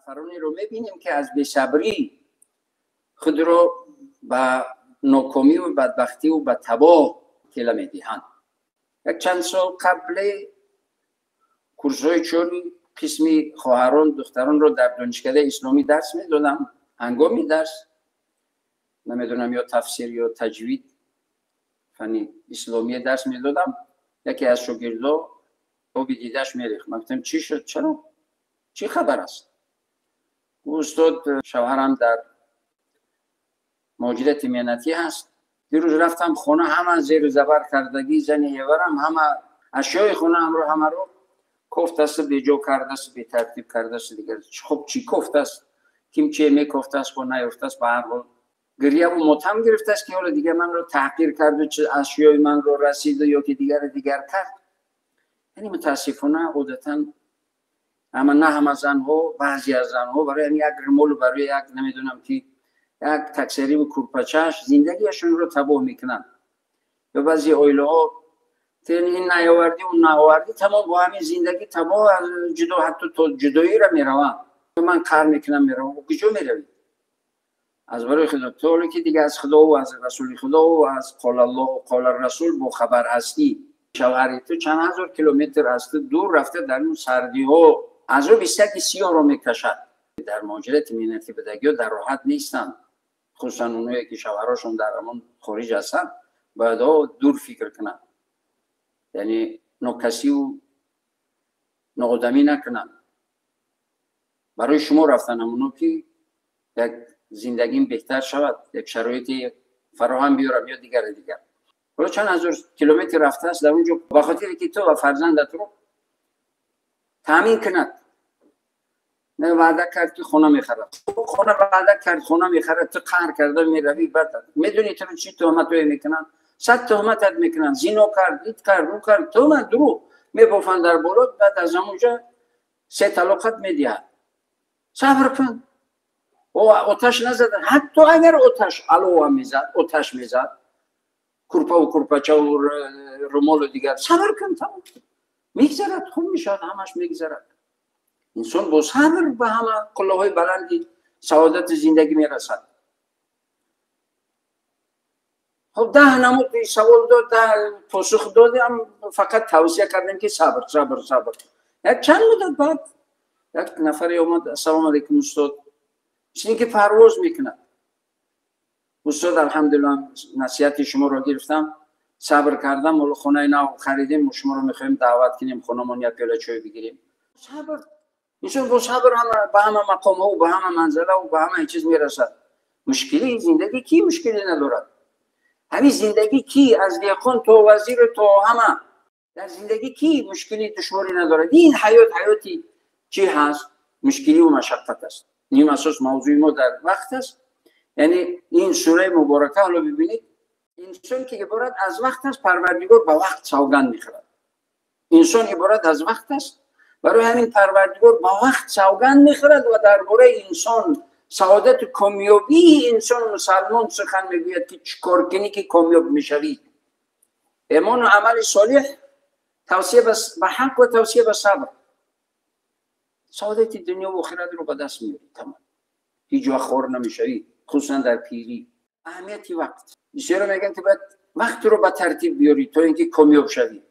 نفرانی رو میبینیم که از بی‌صبری خود رو به ناکامی و بدبختی و به تباه کلا میدهند. یک چند سال قبل کورس‌های چوری قسمی خواهران دختران رو در دانشکده اسلامی درس میدادم. هنگامی درس نمیدونم یا تفسیر یا تجوید فنی اسلامی درس میدادم، یکی از شاگردا او دیدش میریخت. من گفتم چی شد؟ چرا؟ چی خبر است؟ استاد شوهرم در مهاجرت مهنتی هست. دیروز رفتم خونه، همه زیر زبر کردگی زن یورم، همه اشیای خونه همه رو کوفت است، بیجا کرده است، بی ترتیب کرده است. دیگر خب چی کوفت است؟ کیم چی میکوفت است و نیفت است؟ به هر حال گریه و ماتم گرفته است که حالا دیگه من رو تحقیر کرد و چه اشیای من رو رسید یا که دیگر کرد. یعنی متاسفانه عادتاً اما نه همه زنها، بعضی از زنها برای یک رمول، برای یک نمیدونم که یک تکسری و کورپچش زندگیشون رو تباه میکنن. یا بعضی اویله ها این نیاوردی و ناوردی تمام با همین زندگی تباه، جدا حتی تو جدایی را میرون. من کار میکنم میروم و کجا میروی؟ از برای خدا تو که دیگه از خدا و از رسول خدا و از قال الله و قال الرسول با خبر هستی. شوهر تو چند هزار کیلومتر از دور رفته در اون سردی ها از رو بیستک سیاه رو میکشد. در مهاجرت مهنتی بدگی ها در راحت نیستن، خصوصا اونایی که شوهراشون در همون خارج هستن. باید دور فکر کنن، یعنی ناکسی و ناآدمی نکنن. برای شما رفتن همونو که یک زندگی بهتر شود، یک شرایطی فراهم بیارم یا دیگر. برای چند هزار کیلومتر رفته است در اونجا به خاطر که تو و فرزندت رو تامین کند. نه وعده کرد که خونه میخرد، خونه وعده کرد خونه میخرد، تو قهر کرده میروی. بعد میدونی تو چی تهمت میکنن؟ 100 تهمتت میکنن، زنا کرد، ایت کرد، رو کرد، تهمت درو میبافن در بالات. بعد از همونجا 3 طلاقت میدهد. صبر کن. او آتش نزدن، حتی اگر آتش علوه میزد، آتش میزد، کورپا و کورپاچه و رمال و دیگر، صبر کن، تمام میگذرد، خوب میشد، همش میگذرد. انسان با صبر به همه قله‌های بلندی سعادت زندگی میرسد. خب 10 نمود سوال داد، 10 پاسخ دادم، فقط توصیه کردم که صبر. یک چند مدت بعد یک نفری اومد، السلام علیکم استاد، چیزی که پرواز میکنه. استاد الحمدلله نصیحت شما رو گرفتم، صبر کردم، ولی خونه نو خریدیم، شما رو میخوایم دعوت کنیم خونمون یک پیاله چای بگیریم. صبر. انسان با صبر به همه مقام ها و به همه منزله و به همه چیز میرسد. مشکلی زندگی کی مشکلی ندارد؟ همین زندگی کی از دیقان تا وزیر تا همه در زندگی کی مشکلی دشواری ندارد؟ این حیاتی چی هست؟ مشکلی و مشقت است. این اساس موضوع ما در وقت است. یعنی این سوره مبارکه رو ببینید، انسان که عبارت از وقت است، پروردگار با وقت سوگند میخورد. انسان عبارت از وقت است، برای همین پروردگار با وقت سوگند میخورد و درباره انسان سعادت و کامیابی انسان مسلمان سخن میگوید که چیکار کنی که کامیاب میشوی. ایمان و عمل صالح، توصیه به حق و توصیه به صبر. سعادت دنیا و آخرت رو به دست میاری، تمام. هیچ وقت خور نمیشوی، خصوصا در پیری. اهمیتی وقت. بسیار میگن که باید وقت رو به ترتیب بیاری تا اینکه کامیاب شوی.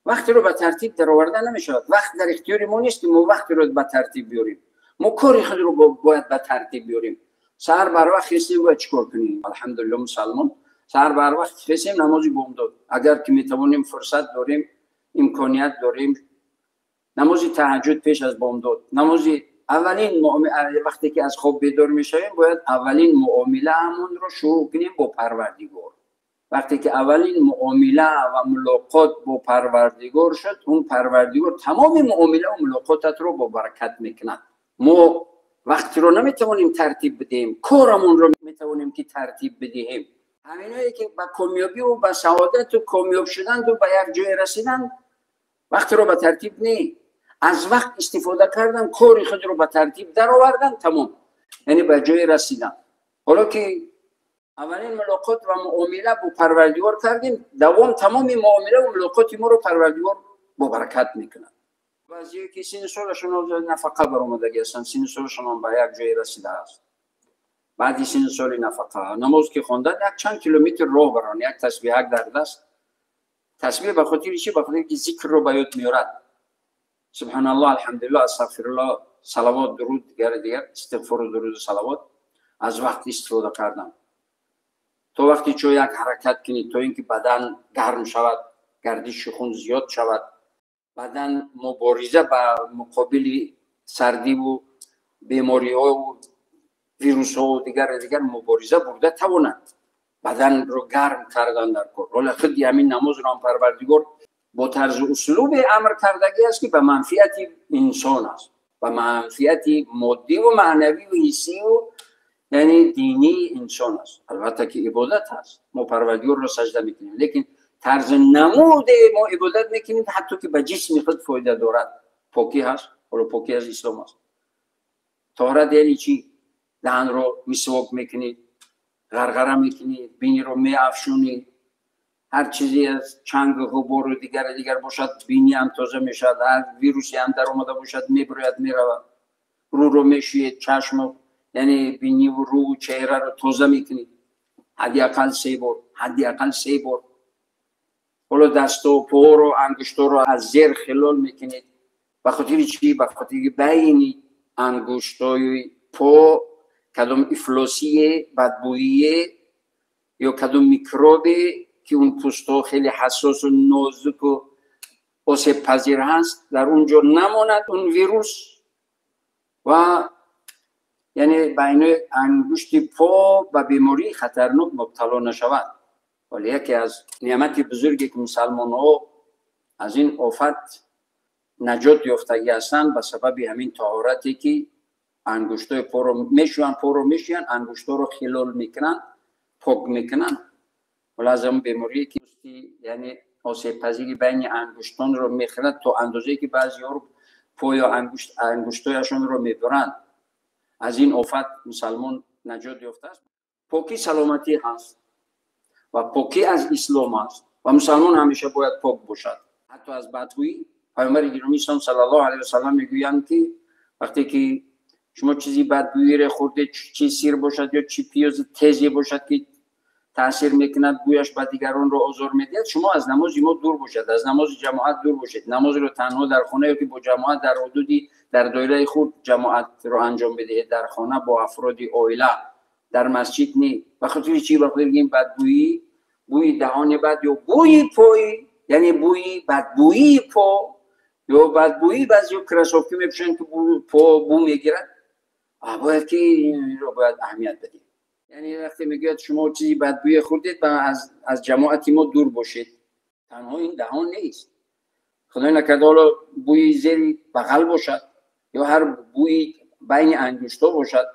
وقت رو به ترتیب در آوردن نمیشود. وقت در اختیار ما نیست که ما وقت رو به ترتیب بیاریم. ما کاری خود رو باید به ترتیب بیاریم. سحر بر وقت خیسیم و چیکار کنیم؟ الحمدلله مسلمان سحر بر وقت خیسیم، نمازی بامداد اگر که میتوانیم، فرصت داریم، امکانیت داریم، نمازی تهجد پیش از بامداد، نمازی اولین وقتی که از خواب بیدار میشویم باید اولین معامله همون رو شروع کنیم با پروردگار. وقتی که اولین معامله و ملاقات با پروردگار شد، اون پروردگار تمام معامله و ملاقاتت رو با برکت میکنه. ما وقتی رو نمیتوانیم ترتیب بدیم، کارمون رو میتوانیم که ترتیب بدهیم. همینایی که با کامیابی و با سعادت و کامیاب شدن و به یک جای رسیدن وقتی رو به ترتیب نی، از وقت استفاده کردن، کاری خود رو به ترتیب در آوردن، تمام، یعنی به جای رسیدن. حالا که اولین ملاقات و معامله با پروردگار کردیم، دوام تمام معامله و ملاقات ما رو پروردگار با برکت میکنه. بعضی که سین سالشون نفقه برآمدگی هستن، سین سالشون به یک جای رسیده است، بعدی سین سال نفقه نماز که خوندن یک چند کیلومتر راه برن، یک تسبیح در دست. تسبیح به خاطر چی؟ به خاطر که ذکر رو به یاد میارد. سبحان الله، الحمدلله، استغفرالله، صلوات، درود، دیگر استغفار و درود و صلوات از وقت استفاده کردن. تو وقتی چو یک حرکت کنید تا اینکه بدن گرم شود، گردش خون زیاد شود، بدن مبارزه با مقابل سردی و بیماری ها و ویروس ها و دیگر مبارزه برده تواند بدن رو گرم کردن در کار. ولی خود همین نماز رو هم پروردگار با طرز اسلوب امر کردگی است که به منفعت انسان است، به منفعت مادی و معنوی و حسی و یعنی دینی انسان است. البته که عبادت هست، ما پروردگار رو سجده میکنیم، لیکن طرز نمود ما عبادت میکنیم حتی که به جسم خود فایده دارد. پاکی هست، ولی پاکی از اسلام است. طهارت یعنی چی؟ دهن رو مسواک میکنید، غرغره میکنید، بینی رو میافشونید، هر چیزی از چنگ غبار و دیگر باشد بینی هم تازه میشد، هر ویروسی هم در اومده باشد میبرد میرود. رو میشوید، چشم یعنی بینی و رو و چهره رو تازه میکنید، حداقل 3 بار. حالا دست و پا رو انگشتا رو از زیر خلال میکنید. به خاطر چی؟ به خاطر که بین انگشتای پا کدام افلاسی بدبویی یا کدام میکروبی که اون پوستا خیلی حساس و نازک و آسیب پذیر هست در اونجا نماند اون ویروس و یعنی بین انگشت پا به بیماری خطرناک مبتلا نشود. ولی یکی از نعمت بزرگی که مسلمان ها از این آفت نجات یافتگی هستند به سبب همین طهارتی که انگشتای پا رو میشوین، انگشتا رو خلال میکنن، پاک میکنن. ولی از اون بیماری که یعنی آسیب پذیری بین انگشتان رو میخورد تا اندازه‌ای که بعضی ها رو پا یا انگشتایشون رو میبرند. از این آفت مسلمان نجات یافته است. پاکی سلامتی هست و پاکی از اسلام است و مسلمان همیشه باید پاک باشد، حتی از بدگویی. پیامبر گرامی صلی الله علیه و سلم میگویند که وقتی که شما چیزی بدگویی را خورده، چی سیر باشد یا چی پیاز تیزی باشد که تاثیر میکند گویش به دیگران را آزار میدهد، شما از نماز ما دور باشد، از نماز جماعت دور باشید. نماز رو تنها در خانه یا که با جماعت در حدودی در دایره خود جماعت رو انجام بدهید، در خانه با افراد عائله، در مسجد نی. بخاطر چی؟ بخاطر این بدگویی، بوی دهان بد یا بوی پای، یعنی بوی بدگویی پا یا بدگویی بعضی کراسوفتی میپوشن که پا بو میگیرد، باید که این رو باید اهمیت بدید. یعنی وقتی میگه شما چیزی بدبوی خوردید و از جماعت ما دور باشید. تنها این دهان نیست، خدای نکرده حالا بوی زیر بغل باشد یا هر بوی بین انگشتا باشد،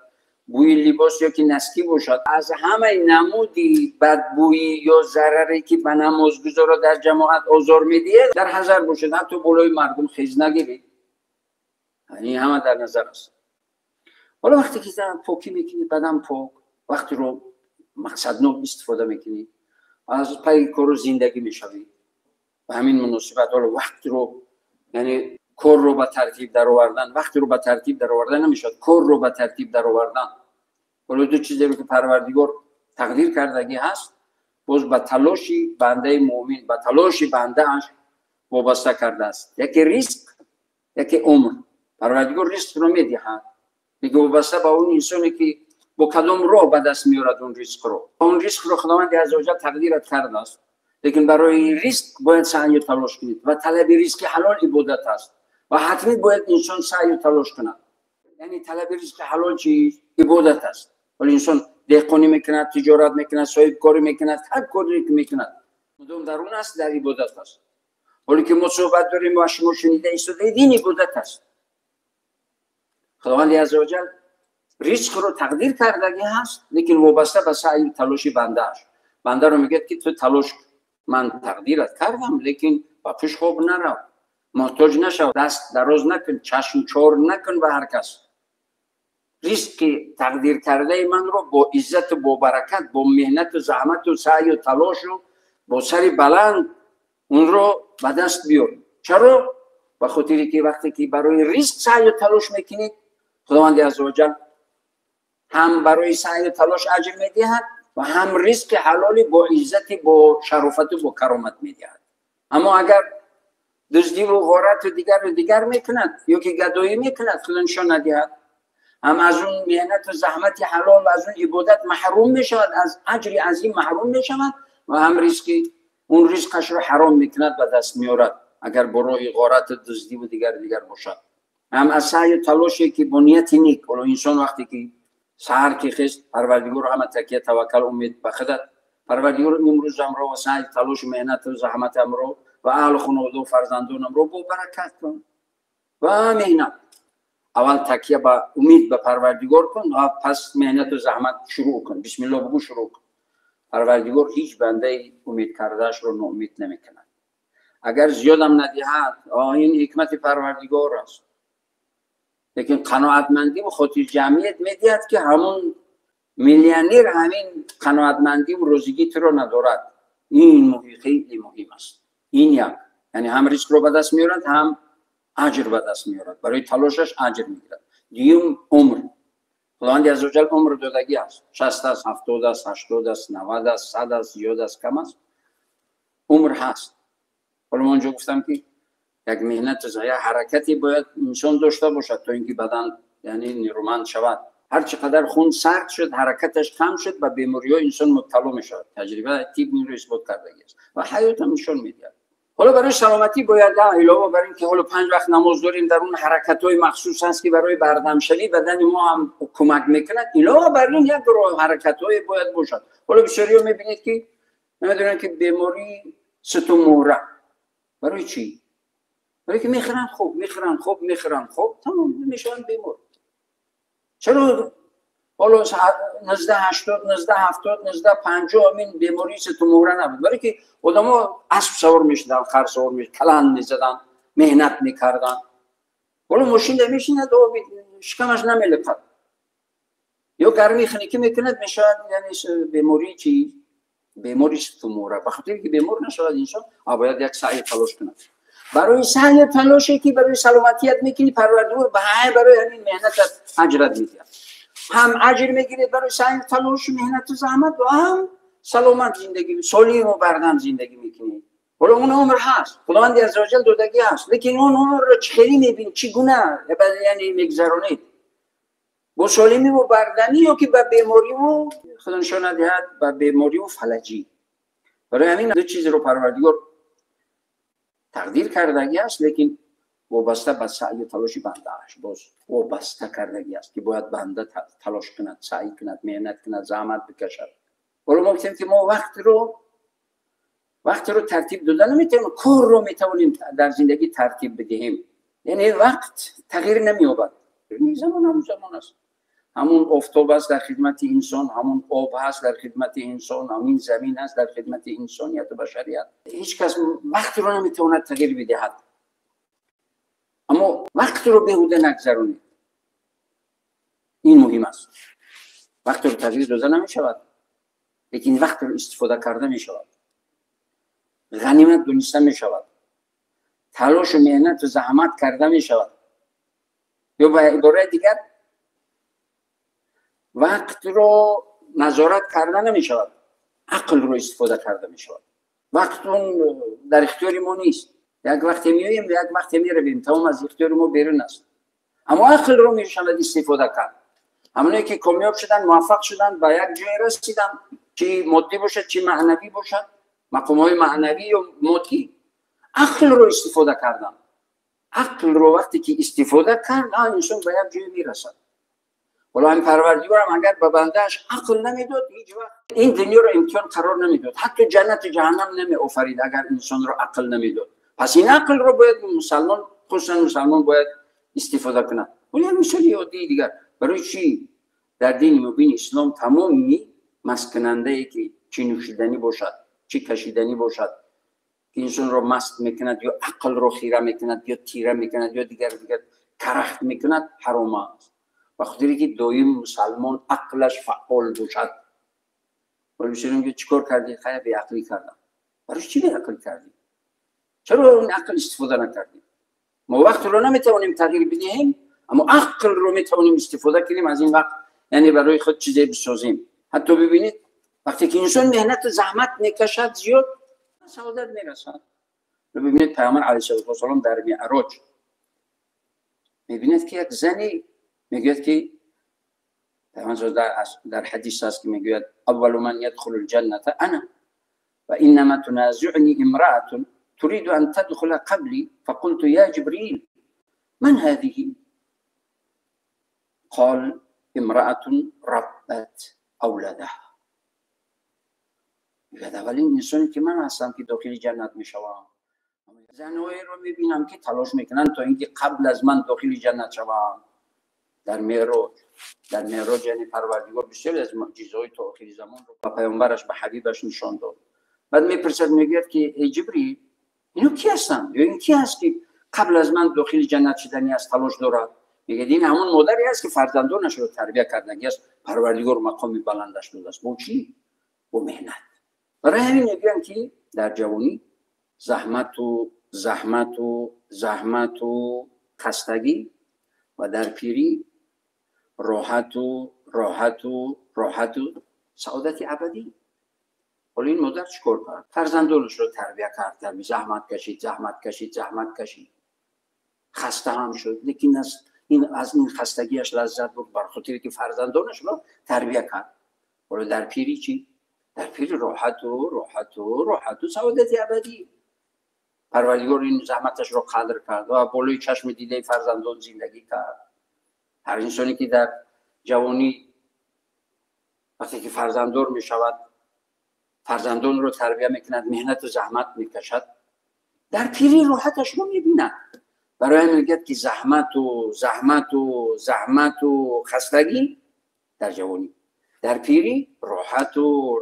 بوی لباس یا که نسکی باشد. از همه نمودی بدبویی یا ضرری که به نمازگزارا در جماعت آزار میده در حذر باشید، حتی بالای مردم خیز نگیرید. یعنی همه در نظر است. حالا وقتی که پاکی میکنید، بدن پاک، وقتی رو مقصدناک استفاده میکنید، از پای کار و زندگی میشوید. و همین مناسبت حالا وقت رو یعنی کار رو به ترتیب در آوردن، وقتی رو به ترتیب در آوردن نمیشد، کار رو به ترتیب در آوردن. حالا دو چیزی رو که پروردگار تقدیر کردگی هست، باز به تلاشی بنده مؤمن، به تلاشی بنده اش وابسته کرده است. یکی رزق، یکی عمر. پروردگار رزق رو میدهد، میگه وابسته به اون انسانی که با کدام راه به دست میارد اون رزق رو. اون رزق رو خداوند عزوجل تقدیرت کرده است، لیکن برای رزق باید سعی و تلاش کنید و طلب رزق حلال عبادت است و حتمی باید انسان سعی و تلاش کند. یعنی طلب رزق حلال چیز عبادت است. ولی انسان دهقانی میکند، تجارت میکند، صاحب کاری میکند، هر کاری که میکند مدام در اون است، در عبادت است. ولی که ما صحبت داریم و شما شنیده ایستاده، دین عبادت است. خداوند عزوجل رزق رو تقدیر کردگی هست، لیکن وابسته به سعی و تلاش بنده است. بنده رو میگه که تو تلاش، من تقدیرت کردم، لیکن با پیش خوب نرو، محتاج نشو، دست دراز نکن، چشم چور نکن به هر کس. رزق تقدیر کرده من رو با عزت و با برکت، با مهنت و زحمت و سعی و تلاش و با سر بلند اون رو به دست بیار. چرا؟ به خاطری که وقتی که برای رزق سعی و تلاش میکنید، خداوند عزوجل هم برای سعی و تلاش اجر میدهد و هم رزق حلالی با عزت، با شرافت و با کرامت میدهد. اما اگر دزدی و غارت و دیگر میکند یا که گدایی میکند، خدا نشان ندهد، هم از اون مهنت و زحمت حلال و از اون عبادت محروم میشود، از اجر عظیم محروم میشود و هم اون رزقش رو حرام میکند و دست میارد اگر برای غارت و دزدی و دیگر باشد. هم از سعی تلاشی که بنیت نیک، ولی انسان وقتی که سحر که خست پروردگار همه تکیه توکل امید بخدد، پروردگار امروز امرو و سعی تلاش مهنت و زحمت امرو و اهل خانواده و فرزندانم رو با برکت کن و مهنت. اول تکیه با امید به پروردگار کن و پس مهنت و زحمت شروع کن. بسم الله بگو شروع کن. پروردگار هیچ بنده امید کردهش رو ناامید نمیکند. اگر زیادم ندهد، این حکمت پروردگار است. لیکن قناعتمندی و خاطر جمعیت میدهد که همون میلیونر همین قناعتمندی و روزگی تو رو ندارد. این خیلی مهم است. این یعنی هم ریسک رو به دست میارد، هم اجر به دست میارد، برای تلاشش اجر میگیرد. دیگه عمر، خداوند عزوجل عمر دادگی است. 60 است، 70 است، 80 است، 90 است، 100 است، زیاد است، کم است، عمر هست. حالا من اونجا گفتم که یک مهنت زای حرکتی باید انسان داشته باشد تا اینکه بدن یعنی نیرومند شود. هر چقدر خون سرد شد، حرکتش کم شد، به بیماری‌های انسان مبتلا میشود. تجربه طب این رو اثبات کردگی است و حیات هم نشان میده. حالا برای سلامتی باید علاوه بر اینکه حالا 5 وقت نماز داریم، در اون حرکت‌های مخصوص هست که برای بردمشوی بدن ما هم کمک میکند، علاوه بر این یک راه حرکت‌های باید باشد. حالا بسیاری میبینید که نمیدونن که بیماری ستون مهره. برای چی؟ برای که میخورن خوب تمام میشن بیمار. چرا حالا نزده 80 نزده 70 نزده 50 این بیماری ستون مهره نبود؟ برای که آدما اسب سوار میشدن، خر سوار میشدن، کلند میزدن، مهنت میکردن. حالا ماشین نمیشینه و شکمش نمیلپد یا گرمی خنکی میکند، میشه یعنی بیماری چی؟ بیماری ستون مهره. بخاطر که بیمار نشود انسان باید یک سعی تلاش کنه. برای سعی تلاشی که برای سلامتیت میکنی، پروردگار برای همین مهنت اجرت میده. هم اجر میگیرید برای سعی تلاش مهنت و زحمت و هم سلامت زندگی سالم و بردم زندگی میکنی. حالا اون عمر هست، خداوند عزوجل دادگی هست، لیکن اون عمر رو چخیلی میبینی، چگونه یعنی میگذرونید با سالمی و بردمی یا که به بیماری و خدا نشان ندهد به بیماری و فلجی. برای همین دو چیز رو پروردگار تقدیر کردگی است، لیکن وابسته به سعی و تلاش بنده است. باز وابسته کردگی است که باید بنده تلاش کند، سعی کند، مهنت کند، زحمت بکشد. حالا ما گفتیم که ما وقت رو ترتیب دادن نمیتونیم، کار رو میتونیم در زندگی ترتیب بدهیم. یعنی وقت تغییر نمییابد. زمان است. همون آفتاب است در خدمت انسان، همون آب هست در خدمت انسان، همین زمین است در خدمت انسانیت و بشریت. هیچ کس وقت رو نمیتواند تغییر بدهد. اما وقت رو بهوده نگذرونید. این مهم است. وقت رو تغییر داده نمیشود، لیکن وقت رو استفاده کرده میشود. غنیمت دونسته میشود. تلاش و مهنت و زحمت کرده میشود. یا به عبارت دیگر وقت رو نظارت کرده نمی شود، عقل رو استفاده کرده می شود. وقت اون در اختیار ما نیست. یک وقتی میاییم و یک وقتی میرویم، تمام از اختیار ما بیرون است. اما عقل رو می شود استفاده کرد. همونایی که کامیاب شدن، موفق شدن، به یک جای رسیدن، چی مادی باشد چی معنوی باشد، مقام‌های معنوی و مادی، عقل رو استفاده کردن. عقل رو وقتی که استفاده کرد، انسان به یک جای میرسد. ولی این پروردگار هم اگر به بندهش عقل نمیداد، هیچ وقت این دنیا رو امتحان قرار نمیداد، حتی جنت جهنم نمی آفرید اگر انسان رو عقل نمیداد. پس این عقل رو باید مسلمان، خصوصا مسلمان باید استفاده کنه. ولی هم مثال یادی دیگر برای چی در دین مبین اسلام تمامی مسکننده ای که چی نوشیدنی باشد، چی کشیدنی باشد که انسان رو مست میکند یا عقل رو خیره میکند یا تیره میکند یا دیگر کرخت میکند، حرام است. وقتی که دایم مسلمان عقلش فعال باشد. ولی میشونیم که چیکار کردی؟ خیلی بی عقلی کردم. برای چی بی عقل کردی؟ چرا اون عقل استفاده نکردی؟ ما وقت رو نمیتونیم تغییر بدیم، اما عقل رو میتونیم استفاده کنیم از این وقت، یعنی برای خود چیزی بسازیم. حتی ببینید وقتی که انسان مهنت و زحمت میکشد زیاد سعادت میرسد. ببینید پیامبر علیه السلام در معراج میبینید که یک زنی میگوید که پیامبر در حدیث هست که میگوید اول من يدخل الجنه انا و انما تنازعني امراه تريد ان تدخل قبلي فقلت يا جبريل من هذه؟ قال امراه ربت اولادها. میگوید اولین انسانی که من هستم که داخل جنت میشوم. زنهایی رو میبینم که تلاش میکنن تا اینکه قبل از من داخل جنت شوم. در معراج یعنی پروردگار بسیاری از معجزه‌های تا آخر زمان رو به پیامبرش به حبیبش نشان داد. بعد میپرسد میگه که ای جبریل اینو کی هستن؟ یا این کی هست که قبل از من داخل جنت شدنی است تلاش دارد؟ میگه این همون مادری است که فرزندانش رو تربیت کردنی است، پروردگار مقام بلندش داده است. با چی؟ با مهنت. برای همین میگن که در جوانی زحمت و خستگی و در پیری راحت و سعادت ابدی. حالا این مادر چیکار کرد؟ فرزندانش رو تربیت کرد، زحمت کشید، خسته هم شد، لیکن از این خستگیش لذت برد بر خاطر که فرزندانش رو تربیت کرد. حالا در پیری چی؟ در پیری راحت و سعادت ابدی. پروردگار این زحمتش رو قدر کرد و بالای چشم دیده فرزندان زندگی کرد. هر انسانی که در جوانی وقتی که فرزندان می شود، فرزندان رو تربیت میکند، مهنت و زحمت میکشد، در پیری راحتش رو میبیند. برای همین میگه که زحمت و خستگی در جوانی، در پیری راحت و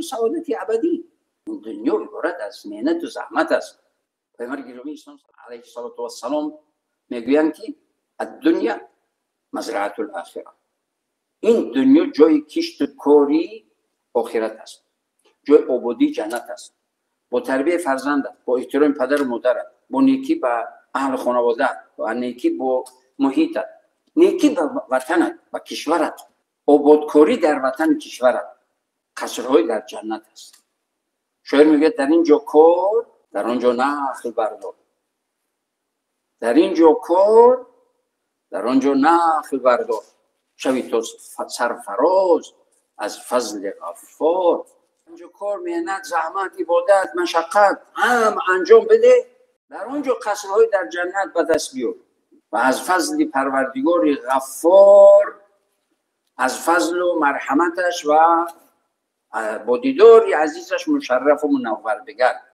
سعادت ابدی. این دنیا عبارت از مهنت و زحمت است. پیامبر گرامی اسلام علیه السلام میگویند که الدنیا مزرعه الاخره. این دنیا جای کشت کاری آخرت است، جای عبودی جنت است. با تربیت فرزند، با احترام پدر و مادر، با نیکی به اهل خانواده و نیکی با محیط، نیکی به وطنت و کشورت، آبادکاری در وطن کشورت، قصرهای در جنت است. شاعر میگه در اینجا کار در آنجا نخل بردار، در اینجا کار در آنجا نخل بردار، شوی تو سرفراز از فضل غفار. اینجا کار، مهنت، زحمت، عبادت، مشقت هم انجام بده، در آنجا قصرهای در جنت به دست بیار و از فضل پروردگار غفار، از فضل و مرحمتش و با دیدار عزیزش مشرف و منور بگرد.